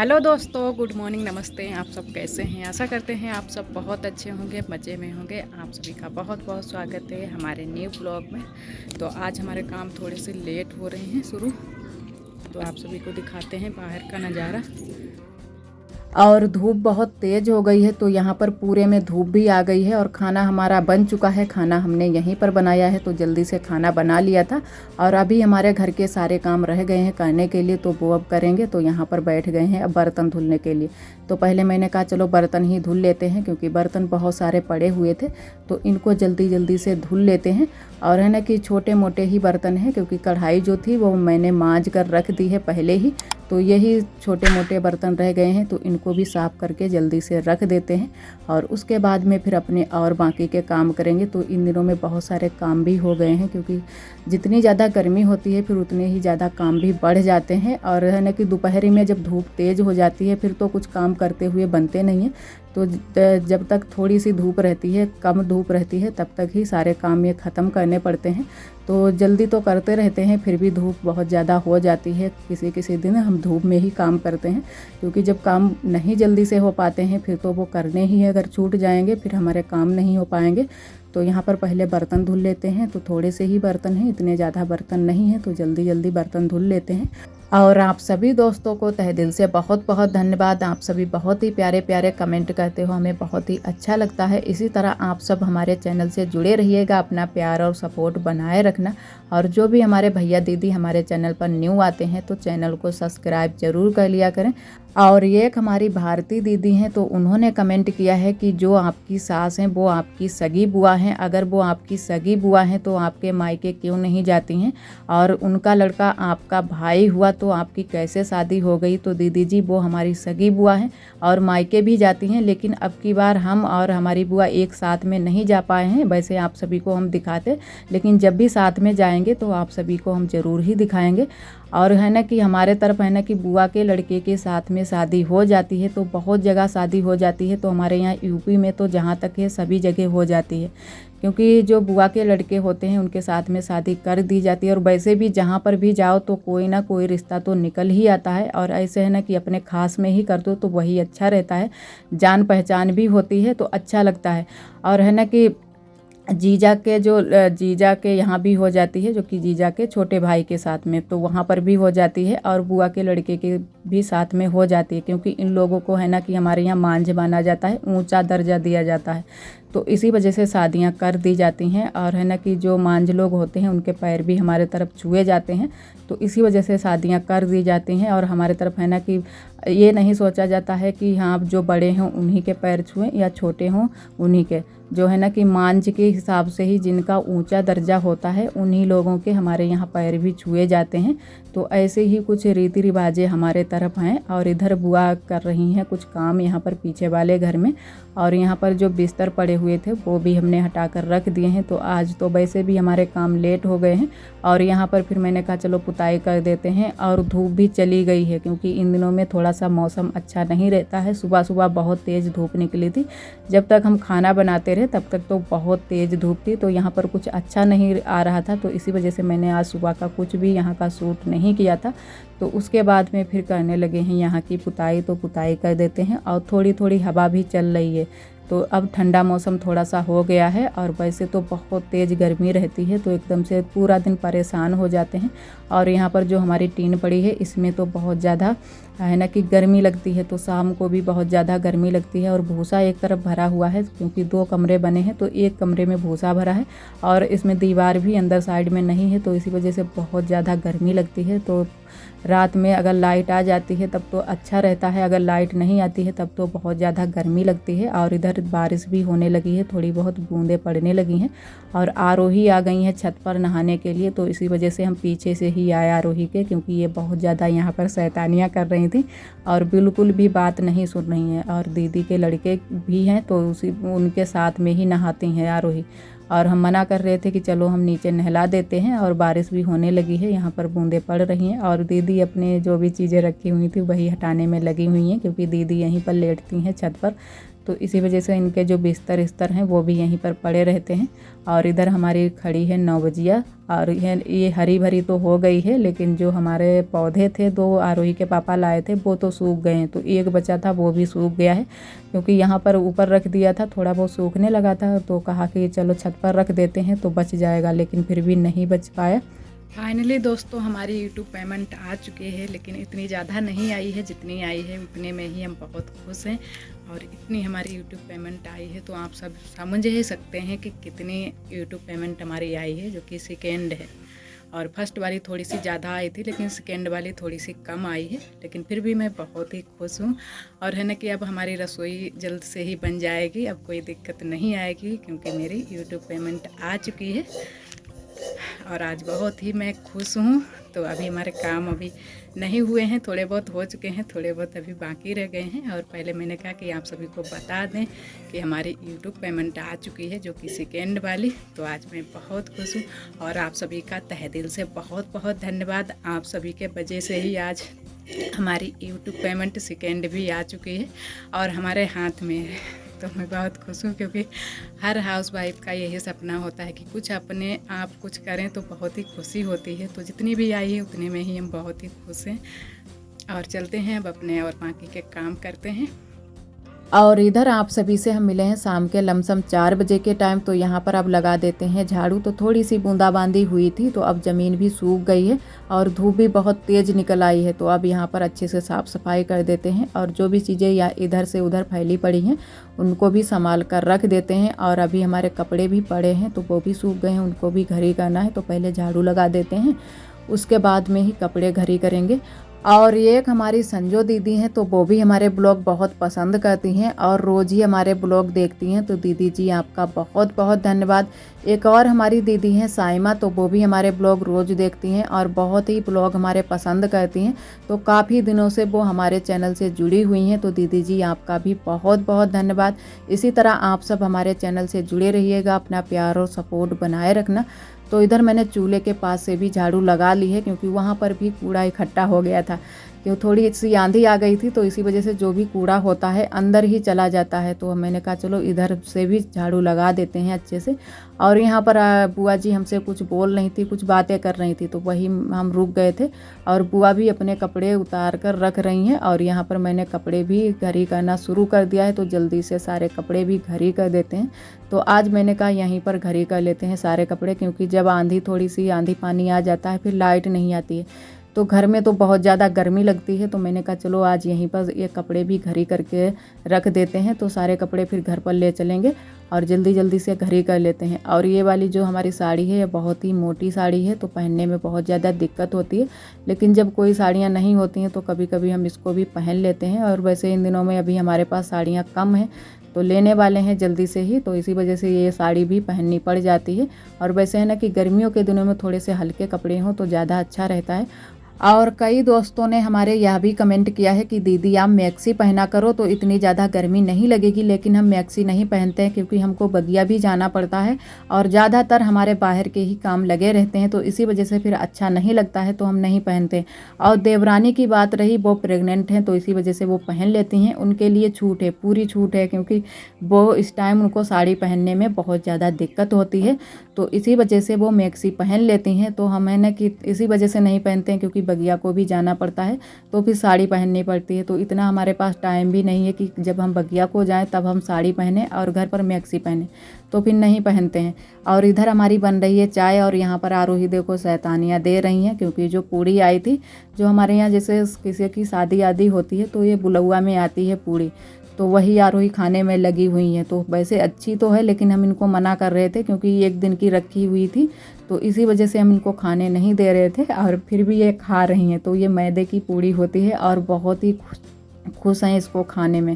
Hello दोस्तों, good morning, नमस्ते। आप सब कैसे हैं? आशा करते हैं आप सब बहुत अच्छे होंगे, मज़े में होंगे। आप सभी का बहुत बहुत स्वागत है हमारे न्यू ब्लॉग में। तो आज हमारे काम थोड़े से लेट हो रहे हैं शुरू, तो आप सभी को दिखाते हैं बाहर का नज़ारा। और धूप बहुत तेज़ हो गई है, तो यहाँ पर पूरे में धूप भी आ गई है और खाना हमारा बन चुका है। खाना हमने यहीं पर बनाया है, तो जल्दी से खाना बना लिया था। और अभी हमारे घर के सारे काम रह गए हैं करने के लिए, तो वो अब करेंगे। तो यहाँ पर बैठ गए हैं अब बर्तन धुलने के लिए। तो पहले मैंने कहा चलो बर्तन ही धुल लेते हैं, क्योंकि बर्तन बहुत सारे पड़े हुए थे, तो इनको जल्दी जल्दी से धुल लेते हैं। और है ना कि छोटे मोटे ही बर्तन हैं, क्योंकि कढ़ाई जो थी वो मैंने मांज कर रख दी है पहले ही। तो यही छोटे मोटे बर्तन रह गए हैं, तो इनको भी साफ़ करके जल्दी से रख देते हैं। और उसके बाद में फिर अपने और बाकी के काम करेंगे। तो इन दिनों में बहुत सारे काम भी हो गए हैं, क्योंकि जितनी ज़्यादा गर्मी होती है फिर उतने ही ज़्यादा काम भी बढ़ जाते हैं। और है ना कि दोपहरी में जब धूप तेज़ हो जाती है फिर तो कुछ काम करते हुए बनते नहीं हैं। तो जब तक थोड़ी सी धूप रहती है, कम धूप रहती है, तब तक ही सारे काम ये ख़त्म करने पड़ते हैं। तो जल्दी तो करते रहते हैं, फिर भी धूप बहुत ज़्यादा हो जाती है। किसी किसी दिन हम धूप में ही काम करते हैं, क्योंकि जब काम नहीं जल्दी से हो पाते हैं फिर तो वो करने ही है। अगर छूट जाएंगे फिर हमारे काम नहीं हो पाएंगे। तो यहाँ पर पहले बर्तन धुल लेते हैं। तो थोड़े से ही बर्तन हैं, इतने ज़्यादा बर्तन नहीं हैं, तो जल्दी जल्दी बर्तन धुल लेते हैं। और आप सभी दोस्तों को तहे दिल से बहुत बहुत धन्यवाद। आप सभी बहुत ही प्यारे प्यारे कमेंट करते हो, हमें बहुत ही अच्छा लगता है। इसी तरह आप सब हमारे चैनल से जुड़े रहिएगा, अपना प्यार और सपोर्ट बनाए रखना। और जो भी हमारे भैया दीदी हमारे चैनल पर न्यू आते हैं तो चैनल को सब्सक्राइब जरूर कर लिया करें। और ये एक हमारी भारती दीदी हैं, तो उन्होंने कमेंट किया है कि जो आपकी सास हैं वो आपकी सगी बुआ हैं। अगर वो आपकी सगी बुआ हैं तो आपके मायके क्यों नहीं जाती हैं? और उनका लड़का आपका भाई हुआ तो आपकी कैसे शादी हो गई? तो दीदी जी वो हमारी सगी बुआ हैं और मायके भी जाती हैं, लेकिन अब की बार हम और हमारी बुआ एक साथ में नहीं जा पाए हैं। वैसे आप सभी को हम दिखाते, लेकिन जब भी साथ में जाएंगे तो आप सभी को हम ज़रूर ही दिखाएंगे। और है ना कि हमारे तरफ है ना कि बुआ के लड़के के साथ में शादी हो जाती है, तो बहुत जगह शादी हो जाती है। तो हमारे यहाँ यूपी में तो जहाँ तक है सभी जगह हो जाती है, क्योंकि जो बुआ के लड़के होते हैं उनके साथ में शादी कर दी जाती है। और वैसे भी जहाँ पर भी जाओ तो कोई ना कोई रिश्ता तो निकल ही आता है। और ऐसे है ना कि अपने खास में ही कर दो तो वही अच्छा रहता है, जान पहचान भी होती है तो अच्छा लगता है। और है ना कि जीजा के यहाँ भी हो जाती है, जो कि जीजा के छोटे भाई के साथ में, तो वहाँ पर भी हो जाती है। और बुआ के लड़के के भी साथ में हो जाती है, क्योंकि इन लोगों को है ना कि हमारे यहाँ मांझ माना जाता है, ऊंचा दर्जा दिया जाता है। तो इसी वजह से शादियाँ कर दी जाती हैं। और है ना कि जो मांझ लोग होते हैं उनके पैर भी हमारे तरफ छुए जाते हैं, तो इसी वजह से शादियाँ कर दी जाती हैं। और हमारे तरफ है ना कि ये नहीं सोचा जाता है कि हाँ जो बड़े हों उन्हीं के पैर छुएं या छोटे हों उन्हीं के। जो है ना कि मांझ के हिसाब से ही जिनका ऊंचा दर्जा होता है उन्हीं लोगों के हमारे यहाँ पैर भी छुए जाते हैं। तो ऐसे ही कुछ रीति रिवाजें हमारे तरफ हैं। और इधर बुआ कर रही हैं कुछ काम यहाँ पर पीछे वाले घर में। और यहाँ पर जो बिस्तर पड़े हुए थे वो भी हमने हटा कर रख दिए हैं। तो आज तो वैसे भी हमारे काम लेट हो गए हैं। और यहाँ पर फिर मैंने कहा चलो पुताई कर देते हैं। और धूप भी चली गई है, क्योंकि इन दिनों में थोड़ा सा मौसम अच्छा नहीं रहता है। सुबह सुबह बहुत तेज़ धूप निकली थी, जब तक हम खाना बनाते रहे तब तक तो बहुत तेज़ धूप थी। तो यहाँ पर कुछ अच्छा नहीं आ रहा था, तो इसी वजह से मैंने आज सुबह का कुछ भी यहाँ का शूट नहीं किया था। तो उसके बाद में फिर करने लगे हैं यहाँ की पुताई, तो पुताई कर देते हैं। और थोड़ी थोड़ी हवा भी चल रही है, तो अब ठंडा मौसम थोड़ा सा हो गया है। और वैसे तो बहुत तेज़ गर्मी रहती है, तो एकदम से पूरा दिन परेशान हो जाते हैं। और यहाँ पर जो हमारी टीन पड़ी है इसमें तो बहुत ज़्यादा है ना कि गर्मी लगती है, तो शाम को भी बहुत ज़्यादा गर्मी लगती है। और भूसा एक तरफ भरा हुआ है, क्योंकि 2 कमरे बने हैं, तो एक कमरे में भूसा भरा है और इसमें दीवार भी अंदर साइड में नहीं है, तो इसी वजह से बहुत ज़्यादा गर्मी लगती है। तो रात में अगर लाइट आ जाती है तब तो अच्छा रहता है, अगर लाइट नहीं आती है तब तो बहुत ज़्यादा गर्मी लगती है। और इधर बारिश भी होने लगी है, थोड़ी बहुत बूंदें पड़ने लगी हैं। और आरोही आ गई हैं छत पर नहाने के लिए, तो इसी वजह से हम पीछे से ही आए आरोही के, क्योंकि ये बहुत ज़्यादा यहाँ पर शैतानियाँ कर रही थी और बिल्कुल भी बात नहीं सुन रही हैं। और दीदी के लड़के भी हैं, तो उनके साथ में ही नहाती हैं आरोही। और हम मना कर रहे थे कि चलो हम नीचे नहला देते हैं। और बारिश भी होने लगी है, यहाँ पर बूंदें पड़ रही हैं। और दीदी अपने जो भी चीज़ें रखी हुई थी वही हटाने में लगी हुई हैं, क्योंकि दीदी यहीं पर लेटती हैं छत पर। तो इसी वजह से इनके जो बिस्तर हैं वो भी यहीं पर पड़े रहते हैं। और इधर हमारी खड़ी है 9 बजिया, और ये हरी भरी तो हो गई है, लेकिन जो हमारे पौधे थे 2 आरोही के पापा लाए थे वो तो सूख गए हैं। तो एक बचा था वो भी सूख गया है, क्योंकि यहाँ पर ऊपर रख दिया था, थोड़ा बहुत सूखने लगा था, तो कहा कि चलो छत पर रख देते हैं तो बच जाएगा, लेकिन फिर भी नहीं बच पाया। फाइनली दोस्तों हमारी यूट्यूब पेमेंट आ चुकी है, लेकिन इतनी ज़्यादा नहीं आई है, जितनी आई है उतने में ही हम बहुत खुश हैं। और इतनी हमारी यूट्यूब पेमेंट आई है तो आप सब समझ ही सकते हैं कि कितनी यूट्यूब पेमेंट हमारी आई है, जो कि सेकेंड है। और फर्स्ट वाली थोड़ी सी ज़्यादा आई थी, लेकिन सेकेंड वाली थोड़ी सी कम आई है, लेकिन फिर भी मैं बहुत ही खुश हूँ। और है ना कि अब हमारी रसोई जल्द से ही बन जाएगी, अब कोई दिक्कत नहीं आएगी, क्योंकि मेरी यूट्यूब पेमेंट आ चुकी है। और आज बहुत ही मैं खुश हूँ। तो अभी हमारे काम अभी नहीं हुए हैं, थोड़े बहुत हो चुके हैं, थोड़े बहुत अभी बाकी रह गए हैं। और पहले मैंने कहा कि आप सभी को बता दें कि हमारी यूट्यूब पेमेंट आ चुकी है, जो कि सेकेंड वाली। तो आज मैं बहुत खुश हूँ और आप सभी का तहे दिल से बहुत बहुत धन्यवाद। आप सभी के वजह से ही आज हमारी यूट्यूब पेमेंट सेकेंड भी आ चुकी है और हमारे हाथ में है। तो मैं बहुत खुश हूँ, क्योंकि हर हाउस वाइफ का यही सपना होता है कि कुछ अपने आप कुछ करें तो बहुत ही खुशी होती है। तो जितनी भी आई है उतने में ही हम बहुत ही खुश हैं। और चलते हैं अब अपने और बाकी के काम करते हैं। और इधर आप सभी से हम मिले हैं शाम के लमसम 4 बजे के टाइम। तो यहाँ पर अब लगा देते हैं झाड़ू। तो थोड़ी सी बूंदाबांदी हुई थी, तो अब ज़मीन भी सूख गई है और धूप भी बहुत तेज़ निकल आई है। तो अब यहाँ पर अच्छे से साफ़ सफाई कर देते हैं और जो भी चीज़ें या इधर से उधर फैली पड़ी हैं उनको भी संभाल कर रख देते हैं। और अभी हमारे कपड़े भी पड़े हैं तो वो भी सूख गए हैं, उनको भी घर ही करना है। तो पहले झाड़ू लगा देते हैं, उसके बाद में ही कपड़े घर ही करेंगे। और ये एक हमारी संजो दीदी हैं, तो वो भी हमारे ब्लॉग बहुत पसंद करती हैं और रोज़ ही हमारे ब्लॉग देखती हैं। तो दीदी जी आपका बहुत बहुत धन्यवाद। एक और हमारी दीदी हैं साइमा, तो वो भी हमारे ब्लॉग रोज़ देखती हैं और बहुत ही ब्लॉग हमारे पसंद करती हैं। तो काफ़ी दिनों से वो हमारे चैनल से जुड़ी हुई हैं। तो दीदी जी आपका भी बहुत बहुत धन्यवाद। इसी तरह आप सब हमारे चैनल से जुड़े रहिएगा, अपना प्यार और सपोर्ट बनाए रखना। तो इधर मैंने चूल्हे के पास से भी झाड़ू लगा ली है, क्योंकि वहाँ पर भी कूड़ा इकट्ठा हो गया था। क्यों थोड़ी सी आंधी आ गई थी, तो इसी वजह से जो भी कूड़ा होता है अंदर ही चला जाता है। तो मैंने कहा चलो इधर से भी झाड़ू लगा देते हैं अच्छे से। और यहाँ पर बुआ जी हमसे कुछ बोल रही थी, कुछ बातें कर रही थी, तो वही हम रुक गए थे। और बुआ भी अपने कपड़े उतार कर रख रही हैं और यहाँ पर मैंने कपड़े भी घर ही करना शुरू कर दिया है। तो जल्दी से सारे कपड़े भी घर ही कर देते हैं। तो आज मैंने कहा यहीं पर घर ही कर लेते हैं सारे कपड़े, क्योंकि जब आंधी थोड़ी सी आंधी पानी आ जाता है फिर लाइट नहीं आती है, तो घर में तो बहुत ज़्यादा गर्मी लगती है। तो मैंने कहा चलो आज यहीं पर ये कपड़े भी घर ही करके रख देते हैं। तो सारे कपड़े फिर घर पर ले चलेंगे और जल्दी जल्दी से घर ही कर लेते हैं। और ये वाली जो हमारी साड़ी है ये बहुत ही मोटी साड़ी है, तो पहनने में बहुत ज़्यादा दिक्कत होती है। लेकिन जब कोई साड़ियाँ नहीं होती हैं तो कभी कभी हम इसको भी पहन लेते हैं। और वैसे इन दिनों में अभी हमारे पास साड़ियाँ कम हैं, तो लेने वाले हैं जल्दी से ही, तो इसी वजह से ये साड़ी भी पहननी पड़ जाती है। और वैसे है ना कि गर्मियों के दिनों में थोड़े से हल्के कपड़े हों तो ज़्यादा अच्छा रहता है। और कई दोस्तों ने हमारे यह भी कमेंट किया है कि दीदी आप मैक्सी पहना करो तो इतनी ज़्यादा गर्मी नहीं लगेगी। लेकिन हम मैक्सी नहीं पहनते हैं, क्योंकि हमको बगिया भी जाना पड़ता है और ज़्यादातर हमारे बाहर के ही काम लगे रहते हैं, तो इसी वजह से फिर अच्छा नहीं लगता है, तो हम नहीं पहनते। और देवरानी की बात रही, वो प्रेग्नेंट हैं तो इसी वजह से वो पहन लेती हैं, उनके लिए छूट है, पूरी छूट है, क्योंकि वो इस टाइम उनको साड़ी पहनने में बहुत ज़्यादा दिक्कत होती है। तो इसी वजह से वो मैक्सी पहन लेती हैं। तो हम है ना कि इसी वजह से नहीं पहनते हैं, क्योंकि बगिया को भी जाना पड़ता है तो फिर साड़ी पहननी पड़ती है। तो इतना हमारे पास टाइम भी नहीं है कि जब हम बगिया को जाएं तब हम साड़ी पहने और घर पर मैक्सी पहने, तो फिर नहीं पहनते हैं। और इधर हमारी बन रही है चाय और यहाँ पर आरोही देखो शैतानियाँ दे रही हैं, क्योंकि जो पूड़ी आई थी, जो हमारे यहाँ जैसे किसी की शादी आदि होती है तो ये बुलौआ में आती है पूड़ी, तो वही आरोही खाने में लगी हुई हैं। तो वैसे अच्छी तो है, लेकिन हम इनको मना कर रहे थे क्योंकि ये 1 दिन की रखी हुई थी, तो इसी वजह से हम इनको खाने नहीं दे रहे थे। और फिर भी ये खा रही हैं। तो ये मैदे की पूड़ी होती है और बहुत ही खुश हैं इसको खाने में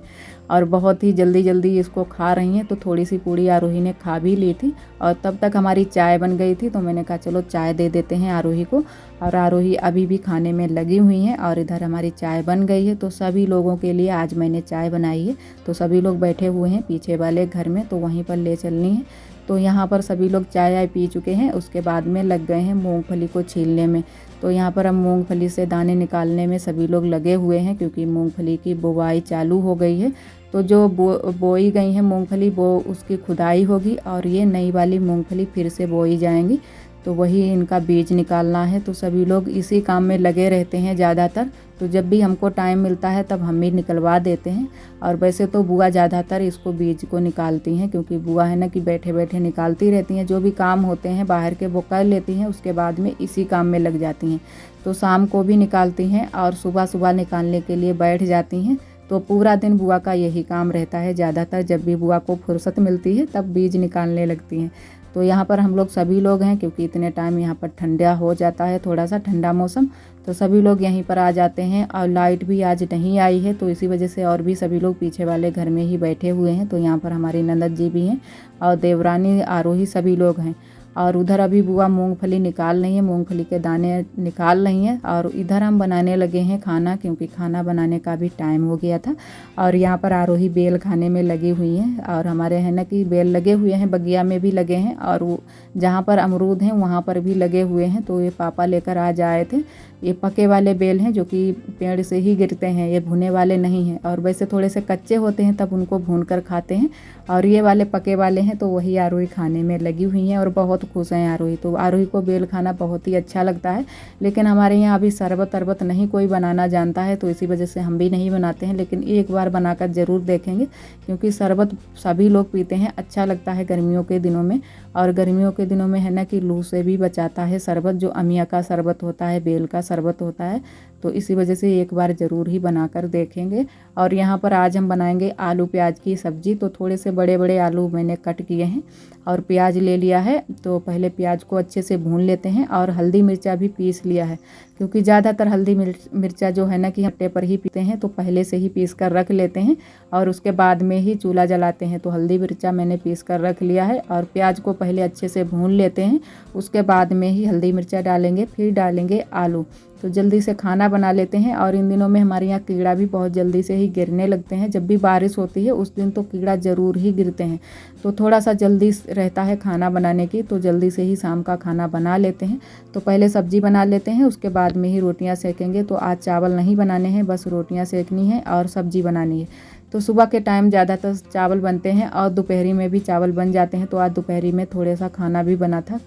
और बहुत ही जल्दी जल्दी इसको खा रही हैं। तो थोड़ी सी पूड़ी आरोही ने खा भी ली थी और तब तक हमारी चाय बन गई थी। तो मैंने कहा चलो चाय दे देते हैं आरोही को, और आरोही अभी भी खाने में लगी हुई हैं। और इधर हमारी चाय बन गई है। तो सभी लोगों के लिए आज मैंने चाय बनाई है। तो सभी लोग बैठे हुए हैं पीछे वाले घर में, तो वहीं पर ले चलनी है। तो यहाँ पर सभी लोग चाय आय पी चुके हैं, उसके बाद में लग गए हैं मूंगफली को छीलने में। तो यहाँ पर हम मूंगफली से दाने निकालने में सभी लोग लगे हुए हैं, क्योंकि मूंगफली की बुवाई चालू हो गई है। तो जो बोई गई है मूंगफली वो उसकी खुदाई होगी और ये नई वाली मूंगफली फिर से बोई जाएंगी, तो वही इनका बीज निकालना है। तो सभी लोग इसी काम में लगे रहते हैं ज़्यादातर। तो जब भी हमको टाइम मिलता है तब हम भी निकलवा देते हैं। और वैसे तो बुआ ज़्यादातर इसको बीज को निकालती हैं, क्योंकि बुआ है ना कि बैठे बैठे निकालती रहती हैं, जो भी काम होते हैं बाहर के वो कर लेती हैं, उसके बाद में इसी काम में लग जाती हैं। तो शाम को भी निकालती हैं और सुबह सुबह निकालने के लिए बैठ जाती हैं। तो पूरा दिन बुआ का यही काम रहता है ज़्यादातर, जब भी बुआ को फुर्सत मिलती है तब बीज निकालने लगती हैं। तो यहाँ पर हम लोग सभी लोग हैं, क्योंकि इतने टाइम यहाँ पर ठंडा हो जाता है, थोड़ा सा ठंडा मौसम, तो सभी लोग यहीं पर आ जाते हैं। और लाइट भी आज नहीं आई है, तो इसी वजह से और भी सभी लोग पीछे वाले घर में ही बैठे हुए हैं। तो यहाँ पर हमारी ननद जी भी हैं और देवरानी, आरोही, सभी लोग हैं। और उधर अभी बुआ मूंगफली निकाल रही है, मूंगफली के दाने निकाल रही हैं। और इधर हम बनाने लगे हैं खाना, क्योंकि खाना बनाने का भी टाइम हो गया था। और यहाँ पर आरोही बेल खाने में लगी हुई हैं, और हमारे है ना कि बेल लगे हुए हैं, बगिया में भी लगे हैं, और वो जहाँ पर अमरूद हैं वहाँ पर भी लगे हुए हैं। तो ये पापा लेकर आज आए थे। ये पके वाले बेल हैं, जो कि पेड़ से ही गिरते हैं, ये भुने वाले नहीं हैं। और वैसे थोड़े से कच्चे होते हैं तब उनको भून कर खाते हैं, और ये वाले पके वाले हैं, तो वही आरोही खाने में लगी हुई हैं और बहुत खुश हैं आरोही। तो आरोही को बेल खाना बहुत ही अच्छा लगता है। लेकिन हमारे यहाँ अभी शरबत अरबत नहीं कोई बनाना जानता है, तो इसी वजह से हम भी नहीं बनाते हैं। लेकिन एक बार बनाकर ज़रूर देखेंगे, क्योंकि शरबत सभी लोग पीते हैं, अच्छा लगता है गर्मियों के दिनों में। और गर्मियों के दिनों में है ना कि लू से भी बचाता है शरबत, जो अमिया का शरबत होता है, बेल का शरबत होता है। तो इसी वजह से एक बार ज़रूर ही बनाकर देखेंगे। और यहाँ पर आज हम बनाएंगे आलू प्याज की सब्ज़ी। तो थोड़े से बड़े बड़े आलू मैंने कट किए हैं और प्याज ले लिया है। तो पहले प्याज को अच्छे से भून लेते हैं, और हल्दी मिर्चा भी पीस लिया है, क्योंकि ज़्यादातर हल्दी मिर्चा जो है ना कि हट्टे पर ही पीते हैं, तो पहले से ही पीस कर रख लेते हैं और उसके बाद में ही चूल्हा जलाते हैं। तो हल्दी मिर्चा मैंने पीस कर रख लिया है, और प्याज को पहले अच्छे से भून लेते हैं, उसके बाद में ही हल्दी मिर्चा डालेंगे, फिर डालेंगे आलू। तो जल्दी से खाना बना लेते हैं। और इन दिनों में हमारे यहाँ कीड़ा भी बहुत जल्दी से ही गिरने लगते हैं, जब भी बारिश होती है उस दिन तो कीड़ा ज़रूर ही गिरते हैं। तो थोड़ा सा जल्दी रहता है खाना बनाने की, तो जल्दी से ही शाम का खाना बना लेते हैं। तो पहले सब्जी बना लेते हैं, उसके बाद में ही रोटियां सेकेंगे। तो आज चावल नहीं बनाने हैं, बस रोटियां सेकनी है और सब्जी बनानी है। तो सुबह के टाइम ज़्यादातर चावल बनते हैं और दोपहरी में भी चावल बन जाते हैं। तो आज दोपहरी में थोड़ा सा खाना भी बना था,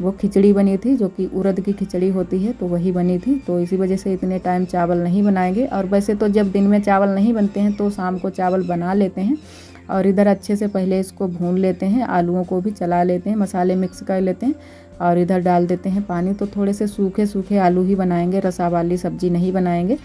वो खिचड़ी बनी थी, जो कि उड़द की खिचड़ी होती है, तो वही बनी थी। तो इसी वजह से इतने टाइम चावल नहीं बनाएंगे। और वैसे तो जब दिन में चावल नहीं बनते हैं तो शाम को चावल बना लेते हैं। और इधर अच्छे से पहले इसको भून लेते हैं, आलूओं को भी चला लेते हैं, मसाले मिक्स कर लेते हैं, और इधर डाल देते हैं पानी। तो थोड़े से सूखे सूखे आलू ही बनाएंगे, रसा वाली सब्जी नहीं बनाएंगे।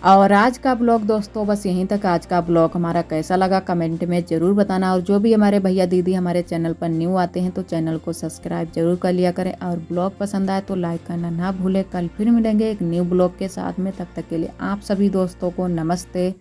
और आज का ब्लॉग दोस्तों बस यहीं तक। आज का ब्लॉग हमारा कैसा लगा कमेंट में ज़रूर बताना। और जो भी हमारे भैया दीदी हमारे चैनल पर न्यू आते हैं तो चैनल को सब्सक्राइब जरूर कर लिया करें। और ब्लॉग पसंद आए तो लाइक करना ना भूलें। कल फिर मिलेंगे एक न्यू ब्लॉग के साथ में, तब तक के लिए आप सभी दोस्तों को नमस्ते।